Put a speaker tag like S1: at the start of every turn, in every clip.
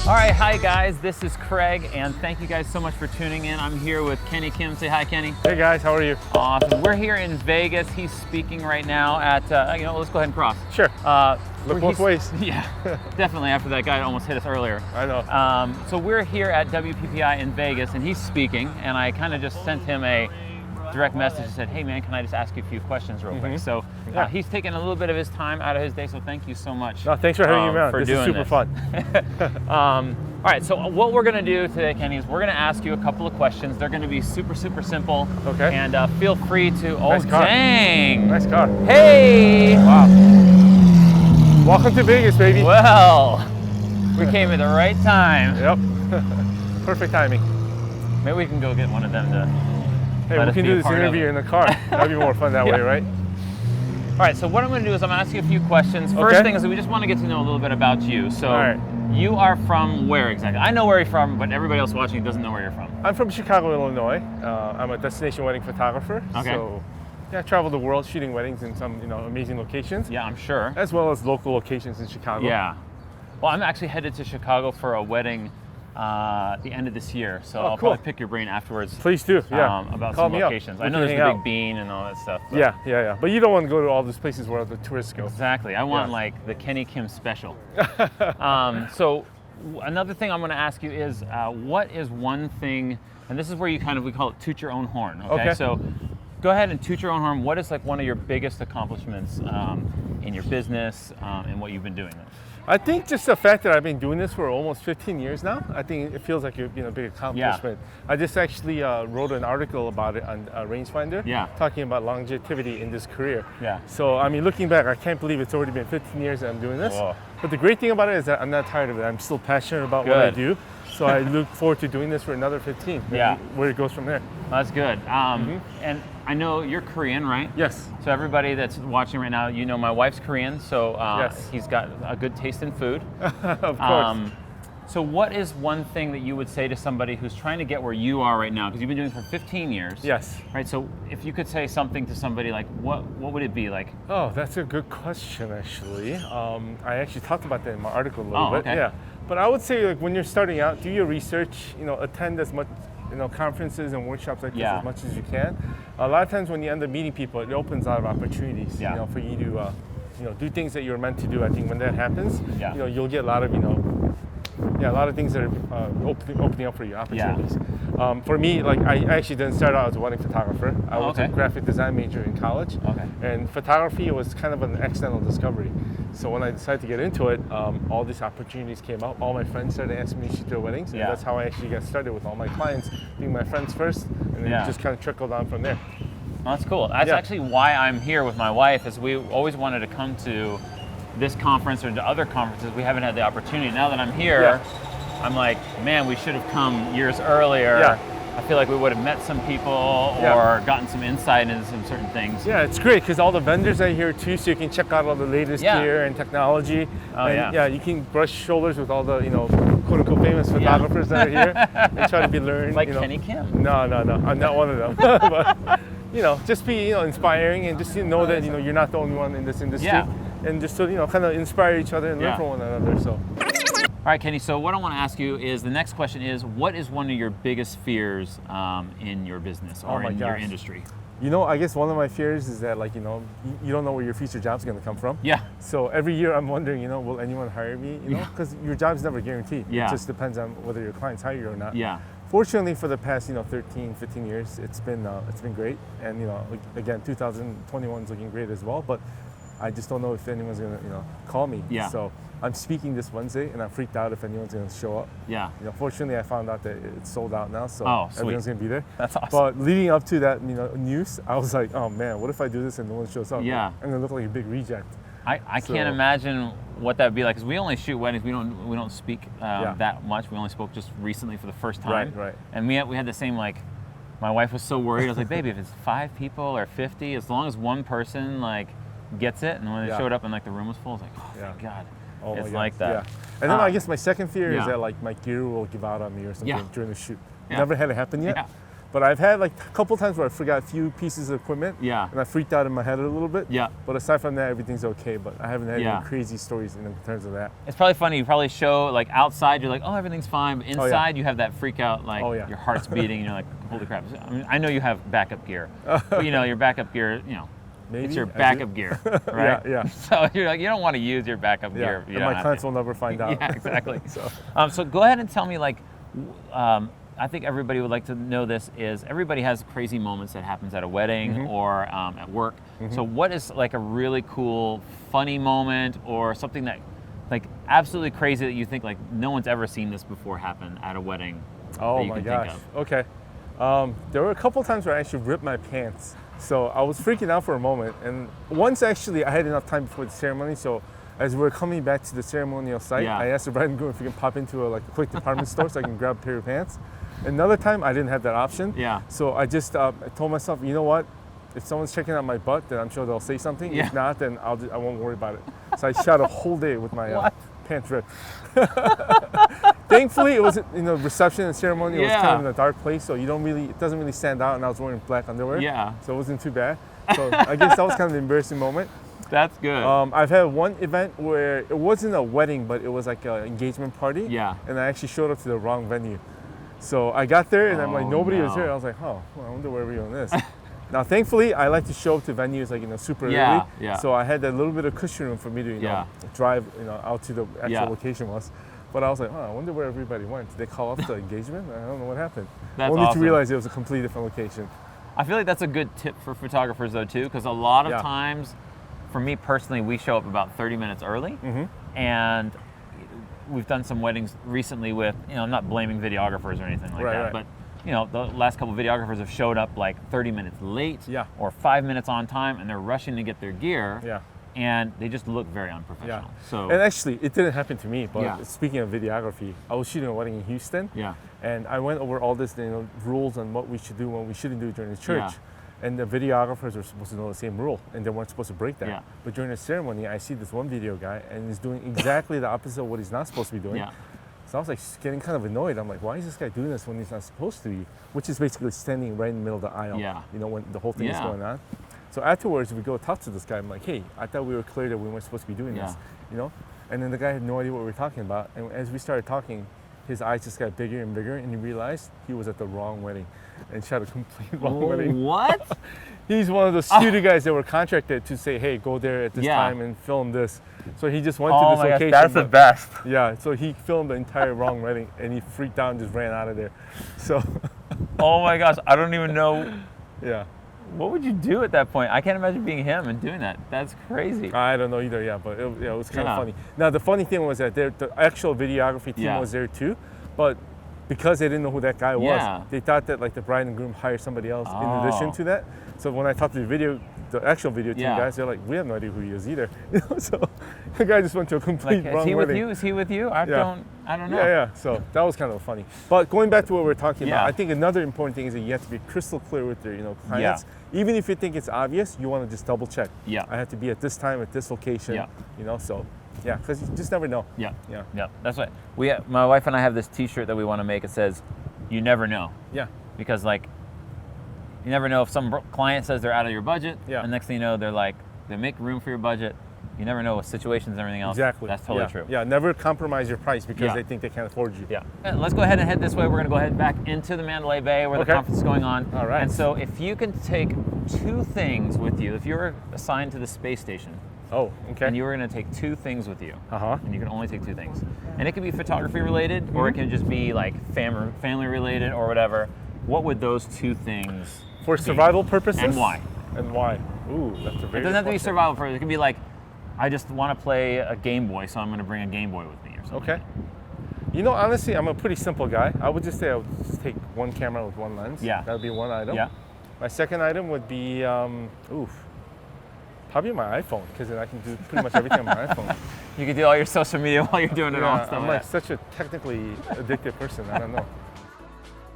S1: All right, hi guys, this is Craig, and thank you guys so much for tuning in. I'm here with Kenny Kim. Say hi, Kenny.
S2: Hey guys, how are you?
S1: Awesome. We're here in Vegas. He's speaking right now at, let's go ahead and cross.
S2: Sure. Look both ways.
S1: Yeah, definitely, after that guy almost hit us earlier.
S2: I know.
S1: So we're here at WPPI in Vegas, and he's speaking, and I kind of just sent him a direct message and said, hey man, can I just ask you a few questions real quick? So he's taking a little bit of his time out of his day, so thank you so much.
S2: No, thanks for having me on. This is super fun.
S1: All right, so what we're gonna do today, Kenny, is we're gonna ask you a couple of questions. They're gonna be super, super simple.
S2: Okay.
S1: And feel free to,
S2: nice car.
S1: Dang.
S2: Nice car.
S1: Hey.
S2: Wow. Welcome to Vegas, baby.
S1: Well, we came at the right time.
S2: Yep. Perfect timing.
S1: Maybe we can go get one of them to
S2: Hey, we can do this interview in the car. That'd be more fun that way, right?
S1: All right, so what I'm going to do is I'm going to ask you a few questions. First thing is we just want to get to know a little bit about you. So you are from where exactly? I know where you're from, but everybody else watching doesn't know where you're from.
S2: I'm from Chicago, Illinois. I'm a destination wedding photographer.
S1: Okay.
S2: So yeah, I travel the world shooting weddings in some amazing locations.
S1: Yeah, I'm sure.
S2: As well as local locations in Chicago.
S1: Yeah. Well, I'm actually headed to Chicago for a wedding at the end of this year, so I'll probably pick your brain afterwards.
S2: Please do, yeah.
S1: About
S2: Call
S1: some
S2: me
S1: locations.
S2: Up.
S1: I know there's the Big Bean and all that stuff. But
S2: Yeah. But you don't want to go to all those places where the tourists go.
S1: Exactly. I want like the Kenny Kim special. So another thing I'm going to ask you is, what is one thing, and this is where you we call it toot your own horn. Okay. So go ahead and toot your own horn. What is like one of your biggest accomplishments in your business and what you've been doing?
S2: I think just the fact that I've been doing this for almost 15 years now, I think it feels like a big accomplishment. I just actually wrote an article about it on Rangefinder, talking about longevity in this career. So I mean, looking back, I can't believe it's already been 15 years that I'm doing this. Whoa. But the great thing about it is that I'm not tired of it. I'm still passionate about what I do. So I look forward to doing this for another 15. Where it goes from there.
S1: That's good. And I know you're Korean, right?
S2: Yes.
S1: So everybody that's watching right now, you know my wife's Korean, so he's got a good taste in food.
S2: Of course.
S1: So what is one thing that you would say to somebody who's trying to get where you are right now? Because you've been doing it for 15 years.
S2: Yes.
S1: Right, so if you could say something to somebody, like what would it be like?
S2: Oh, that's a good question, actually. I actually talked about that in my article a little bit. Yeah. But I would say, like, when you're starting out, do your research, attend as much conferences and workshops like this as much as you can. A lot of times when you end up meeting people, it opens a lot of opportunities, for you to, do things that you're meant to do. I think when that happens, you'll get a lot of, a lot of things that are opening up for you, opportunities. For me, like, I actually didn't start out as a wedding photographer. I was a graphic design major in college, and photography was kind of an accidental discovery. So when I decided to get into it, all these opportunities came up. All my friends started asking me to shoot their weddings, and that's how I actually got started with all my clients, being my friends first, and then just kind of trickled down from there.
S1: Well, that's cool. That's actually why I'm here with my wife, is we always wanted to come to this conference or to other conferences. We haven't had the opportunity. Now that I'm here, I'm like, man, we should have come years earlier. I feel like we would have met some people or gotten some insight into some certain things. Yeah,
S2: it's great because all the vendors are here too, so you can check out all the latest gear and technology. You can brush shoulders with all the quote-unquote famous photographers that are here and try to be learned.
S1: Like Kenny Kim.
S2: No, I'm not one of them. But just be inspiring and just know that you're not the only one in this industry, and just to kind of inspire each other and learn from one another. So.
S1: All right, Kenny, so what I want to ask you is, the next question is, what is one of your biggest fears in your business or in your industry?
S2: I guess one of my fears is that, you don't know where your future job's going to come from. So every year I'm wondering, will anyone hire me? Because your job's never guaranteed. It just depends on whether your clients hire you or not. Fortunately, for the past 13, 15 years, it's been great. And again, 2021 is looking great as well. But I just don't know if anyone's going to call me. So I'm speaking this Wednesday, and I'm freaked out if anyone's going to show up. Fortunately, I found out that it's sold out now, so everyone's going to be there.
S1: That's awesome.
S2: But leading up to that, news, I was like, oh man, what if I do this and no one shows up? I'm going to look like a big reject.
S1: I can't imagine what that would be like, because we only shoot weddings. We don't speak that much. We only spoke just recently for the first time.
S2: Right.
S1: And we had the same, like, my wife was so worried. I was like, baby, if it's 5 people or 50, as long as one person gets it, and when they showed up and the room was full, I was like, oh my God.
S2: Oh
S1: it's like that.
S2: And then I guess my second fear is that my gear will give out on me or something during the shoot. Never had it happen yet. But I've had like a couple times where I forgot a few pieces of equipment.
S1: Yeah.
S2: And I freaked out in my head a little bit.
S1: Yeah.
S2: But aside from that, everything's okay. But I haven't had any crazy stories in terms of that.
S1: It's probably funny. You probably show like outside, you're like, oh, everything's fine. But inside, you have that freak out, like your heart's beating. And you're like, holy crap. I mean, I know you have backup gear, but you know, your backup gear, you know,
S2: Maybe,
S1: it's your backup gear, right?
S2: Yeah.
S1: So you're like, you don't want to use your backup gear.
S2: And my clients will never find out.
S1: Yeah, exactly. So go ahead and tell me, like, I think everybody would like to know this is everybody has crazy moments that happens at a wedding or at work. So what is like a really cool, funny moment or something that like absolutely crazy that you think like no one's ever seen this before happen at a wedding?
S2: Oh my gosh. Okay. There were a couple times where I actually ripped my pants. So I was freaking out for a moment. And once actually I had enough time before the ceremony. So as we were coming back to the ceremonial site, I asked the bride and groom if we can pop into a quick department store so I can grab a pair of pants. Another time I didn't have that option. So I just I told myself, you know what? If someone's checking out my butt, then I'm sure they'll say something. If not, then I won't worry about it. So I shot a whole day with my pants ripped. Thankfully, it was reception and ceremony. It was kind of in a dark place, so it doesn't really stand out. And I was wearing black underwear. So it wasn't too bad. So I guess that was kind of an embarrassing moment.
S1: That's good.
S2: I've had one event where it wasn't a wedding, but it was like an engagement party. And I actually showed up to the wrong venue. So I got there and I'm like, nobody was here. I was like, oh, well, I wonder where we're doing this. Now, thankfully, I like to show up to venues like super early. So I had that little bit of cushion room for me to drive out to the actual location was. But I was like, oh, I wonder where everybody went. Did they call off the engagement? I don't know what happened. Only to realize it was a completely different location.
S1: I feel like that's a good tip for photographers though too, because a lot of times, for me personally, we show up about 30 minutes early, and we've done some weddings recently with, I'm not blaming videographers or anything like that, but the last couple of videographers have showed up like 30 minutes late or 5 minutes on time, and they're rushing to get their gear. And they just look very unprofessional. So,
S2: and actually, it didn't happen to me. But speaking of videography, I was shooting a wedding in Houston. And I went over all this, rules on what we should do, what we shouldn't do during the church. And the videographers are supposed to know the same rule, and they weren't supposed to break that. But during the ceremony, I see this one video guy, and he's doing exactly the opposite of what he's not supposed to be doing. So I was like getting kind of annoyed. I'm like, why is this guy doing this when he's not supposed to be? Which is basically standing right in the middle of the aisle. When the whole thing is going on. So afterwards, we go talk to this guy. I'm like, hey, I thought we were clear that we weren't supposed to be doing this, And then the guy had no idea what we were talking about. And as we started talking, his eyes just got bigger and bigger, and he realized he was at the wrong wedding and shot a complete wrong wedding.
S1: What?
S2: He's one of the studio guys that were contracted to say, hey, go there at this time and film this. So he just went to this location.
S1: Gosh, that's the best.
S2: Yeah, so he filmed the entire wrong wedding, and he freaked out and just ran out of there. So.
S1: Oh my gosh, I don't even know.
S2: Yeah.
S1: What would you do at that point? I can't imagine being him and doing that. That's crazy.
S2: I don't know either, but it was kind of funny. Now, the funny thing was that the actual videography team was there too, but because they didn't know who that guy was, they thought that like the bride and groom hired somebody else in addition to that. So when I talked to the actual video team guys, they're like, we have no idea who he is either. So the guy just went to a complete wrong wedding.
S1: With you? Is he with you? I don't know.
S2: Yeah. So that was kind of funny. But going back to what we were talking about, I think another important thing is that you have to be crystal clear with your clients. Even if you think it's obvious, you want to just double check. I have to be at this time at this location. So because you just never know.
S1: Yeah. That's right. My wife and I have this T-shirt that we want to make. It says, "You never know." Because you never know if some client says they're out of your budget, and next thing you know, they're like, they make room for your budget. You never know with situations and everything else.
S2: Exactly.
S1: That's totally true.
S2: Yeah, never compromise your price because they think they can't afford you.
S1: Let's go ahead and head this way. We're going to go ahead back into the Mandalay Bay where the conference is going on.
S2: All right.
S1: And so if you can take two things with you, if you were assigned to the space station, and you were going to take two things with you, and you can only take two things, and it can be photography related, or it can just be like family related or whatever, what would those two things
S2: for survival purposes?
S1: And why?
S2: Ooh, that's a very good
S1: It doesn't have to be
S2: question.
S1: survival purposes. It can be like, I just want to play a Game Boy, so I'm going to bring a Game Boy with me or something.
S2: Okay. Honestly, I'm a pretty simple guy. I would just say I would just take one camera with one lens. That would be one item. My second item would be, probably my iPhone, because then I can do pretty much everything on my iPhone.
S1: You can do all your social media while you're doing it all.
S2: I'm like such a technically addicted person. I don't know.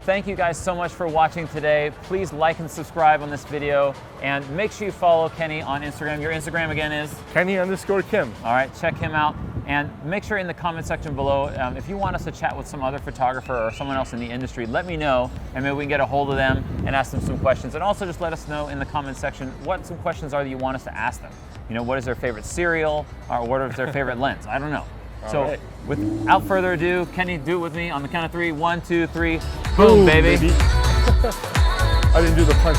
S1: Thank you guys so much for watching today. Please like and subscribe on this video, and make sure you follow Kenny on Instagram. Your Instagram again is?
S2: Kenny_Kim.
S1: All right, check him out. And make sure in the comment section below, if you want us to chat with some other photographer or someone else in the industry, let me know, and maybe we can get a hold of them and ask them some questions. And also just let us know in the comment section what some questions are that you want us to ask them. You know, what is their favorite cereal, or what is their favorite lens? I don't know. So without further ado, Kenny, do it with me on the count of 3. 1, 2, 3. Boom, baby.
S2: I didn't do the punch.